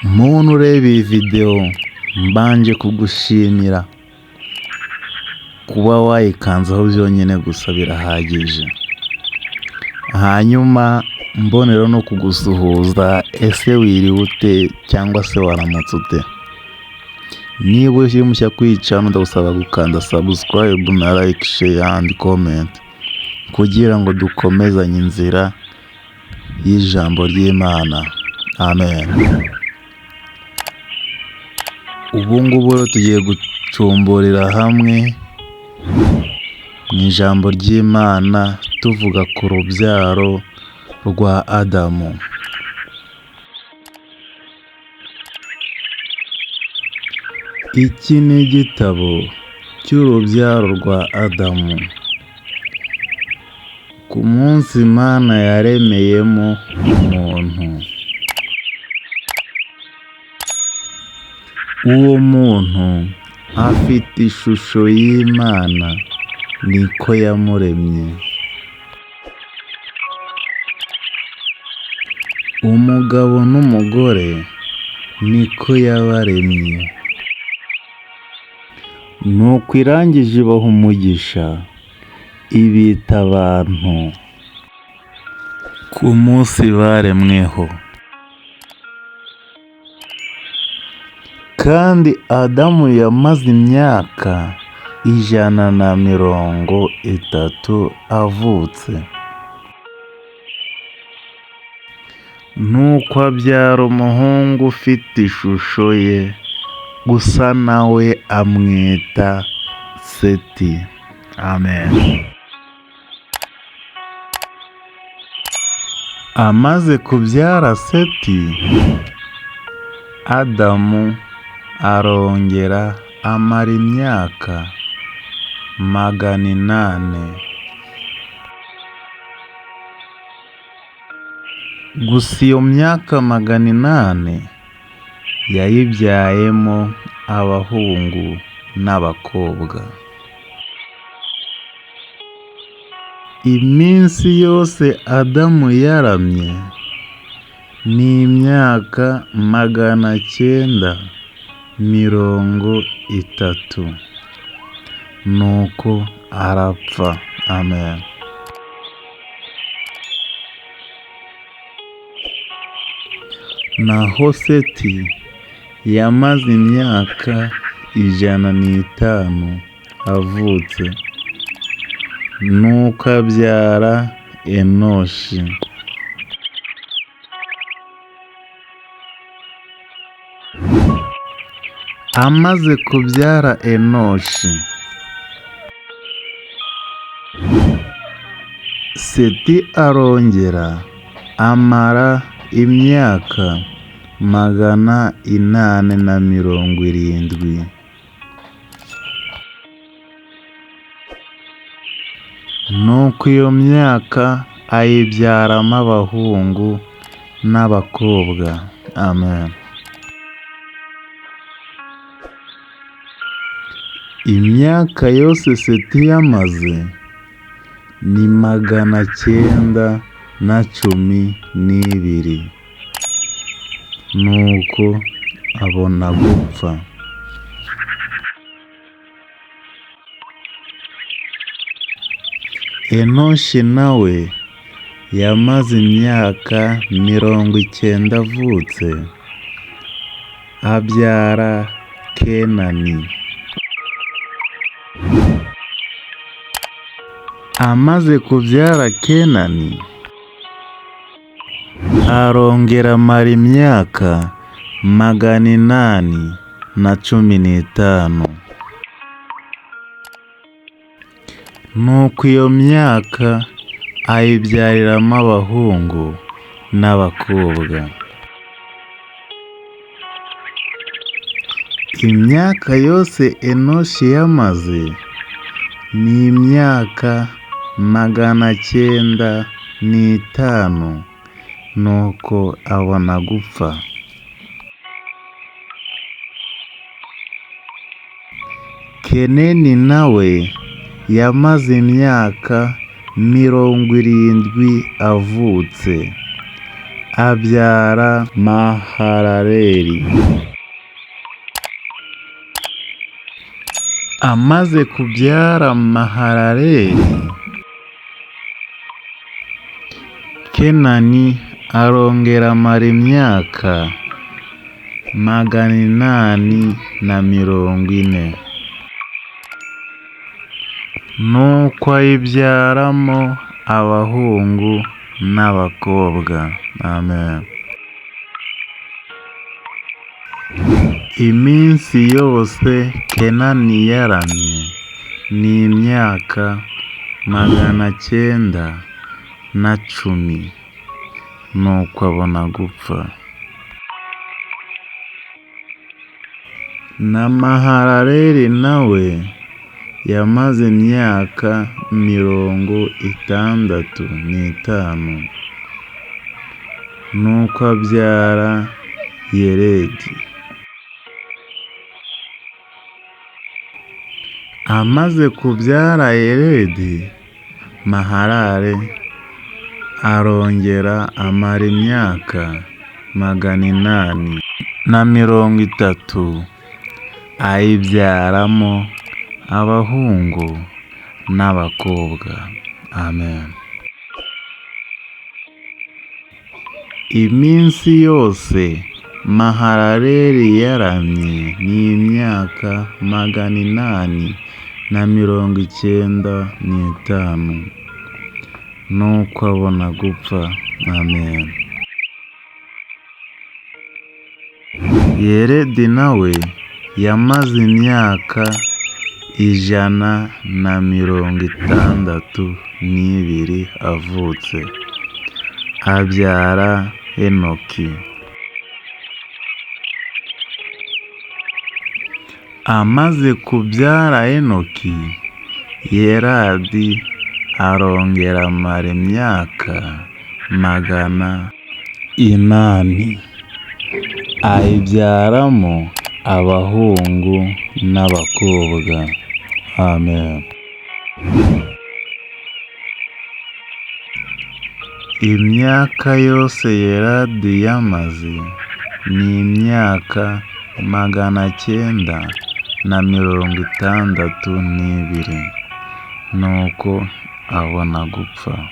Muntu ureba iyi video mbanje kugushimira kuba wayikanzaho byonyine gusa birahagije. Hanyuma mbonero no kugusuhuza, ese wiriwe ute cyangwa se waramutse ute? Niba uri mushya kuri iyi channel ndagusaba gukanda subscribe na like, share and comment kugira ngo dukomezanye inzira y'ijambo ry'Imana. Amen. Ubu ngubu rero tugiye gucumburira hamwe mu ijambo ry'Imana tuvuga ku rubyaro rwa Adamu. Iki ni igitabo cy'urubyaro rwa Adamu. Ku munsi Imana yaremeyemo umuntu, uwo muntu afite ishusho y'Imana, niko yamuremye. Umugabo n'umugore niko yabaremye. Nuko irangije ibaha umugisha, ibita abantu ku munsi baremweho. Kandi Adamu yamaze imyaka 130 avutse. Nuko abyara umuhungu ufite ishusho ye, gusa nawe amwita Seti. Amen. Amaze kubyara Seti, Adamu arongera amara imyaka 800. Gusa iyo myaka 800 yayibyayemo abahungu n'abakobwa. Iminsi yose Adamu yaramye ni imyaka 930. Nuko arapfa. Amen. Naho Seti yamaze imyaka 105 avutse. Nuko abyara Enoshi. Amaze kubyara Enoshi, Seti arongera amara imyaka 870. Nuko iyo myaka ayibyaramo abahungu n'abakobwa. Amen. Imyaka yose Seti yamaze ni 912. Nuko abona gupfa. Enoshi nawe yamaze imyaka 90 avutse, abyara Kenani. Amaze kubyara Kenani, arongera amara imyaka 815. Nuko iyo myaka ayibyariramo abahungu n'abakobwa. Imyaka yose Enoshi yamaze ni imyaka 905. Nuko abona gupfa. Keneni nawe yamaze imyaka 70 avutse, abyara Mahalaleli. Amaze kubyara Mahalaleli, Kenani arongera amara imyaka 840. Nuko ayibyaramo abahungu n'abakobwa. Amen. Iminsi yose Kenani yaramye ni imyaka 910. Nuko abona gupfa. Na Mahalaleli nawe yamaze imyaka 65. Nuko abyara Yeredi. Amaze kubyara Yeredi, Mahalaleli arongera amara imyaka 830, ayibyaramo abahungu n'abakobwa. Amen. Iminsi yose Mahalaleli yaramye ni imyaka 895. Nuko abona gupfa. Amen. Yeredi nawe yamaze imyaka 162 avutse, abyara Henoki. Amaze kubyara Henoki, Yeredi arongera amara imyaka 800, ayibyaramo abahungu n'abakobwa. Amen. Imyaka yose Yeredi yamaze ni imyaka 962. Nuko abona gupfa.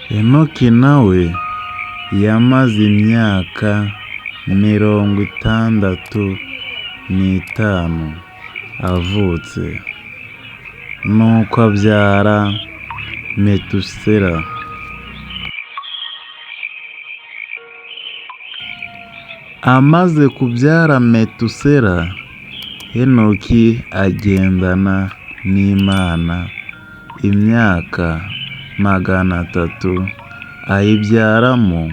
Henoki nawe yamaze imyaka 65 avutse. Nuko abyara Metusela. Amaze kubyara Metusela, Henoki agendana n'Imana imyaka 300, ayibyaramo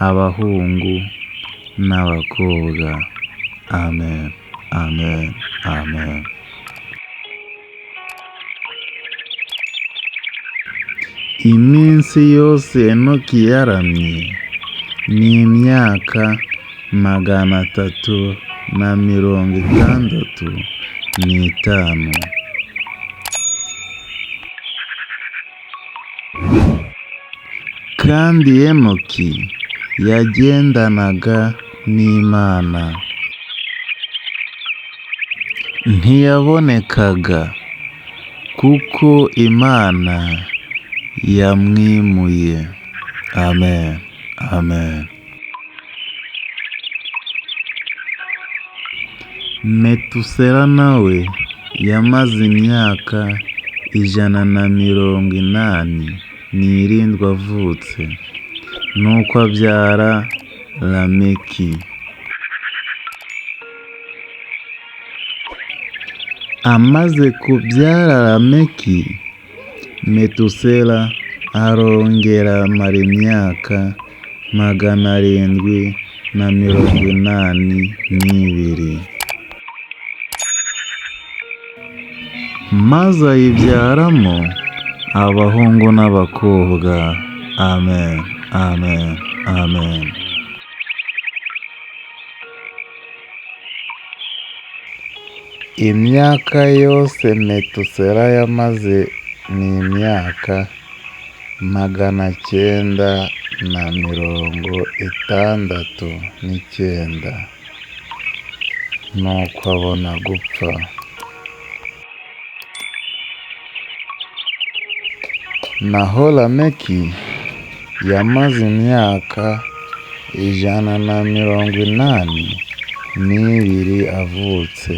abahungu n'abakobwa. Amen. Amen. Amen. Iminsi yose Henoki yaramye ni imyaka 365. Kandi Henoki yagendanaga n'Imana, ntiyabonekaga kuko Imana yamwimuye. Amen. Amen. Metusela nawe yamaze imyaka 187 avutse. Nuko abyara Lameki. Amaze kubyara Lameki, Metusela arongera amara imyaka 782, maze ayibyaramo abahungu n'abakobwa. Amen. Amen. Amen. Imyaka yose Metusela yamaze ni imyaka $969 nuko abona gupfa. Naho Lameki yamaze imyaka 182 avutse,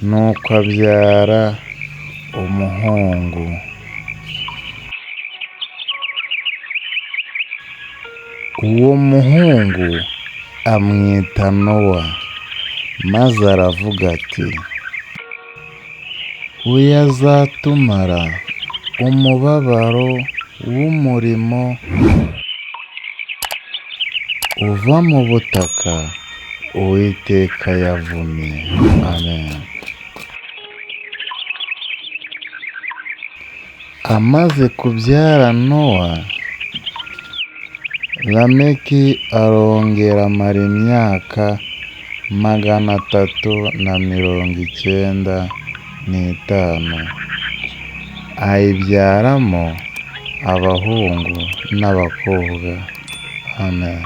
nuko abyara umuhungu. Uwo muhungu amwita Nowa, maze aravuga ati, uyu azatumara umubabaro w'umurimo uva mu butaka Uwiteka yavumye. Amen. Amaze kubyara Nowa, Lameki arongera amara imyaka 395 ayibyaramo abahungu n'abakobwa. Amen.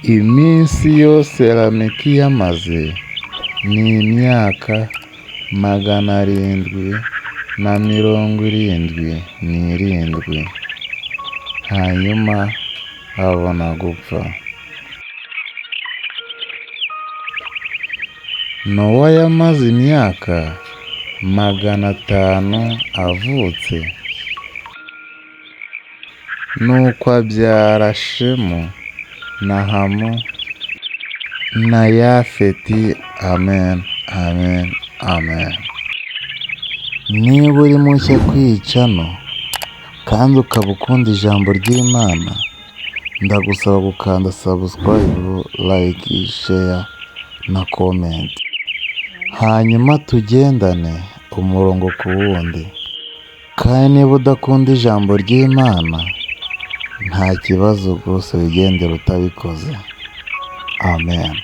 Iminsi yose Lameki yamaze ni imyaka 777, hanyuma abona gupfa. Nowa yamaze imyaka 500 avutse, nuko abyara Shemu na Hamu na Yafeti. Amen, amen, amen. Niba uri mushya kwicano kandi ukaba ukunda ijambo ry'Imana, ndagusaba gukanda subscribe, like, share na comment, hanyuma tugendane umurongo ku wundi. Kandi niba udakunda ijambo ry'Imana, nta kibazo rwose, wigendera utabikoze. Amen.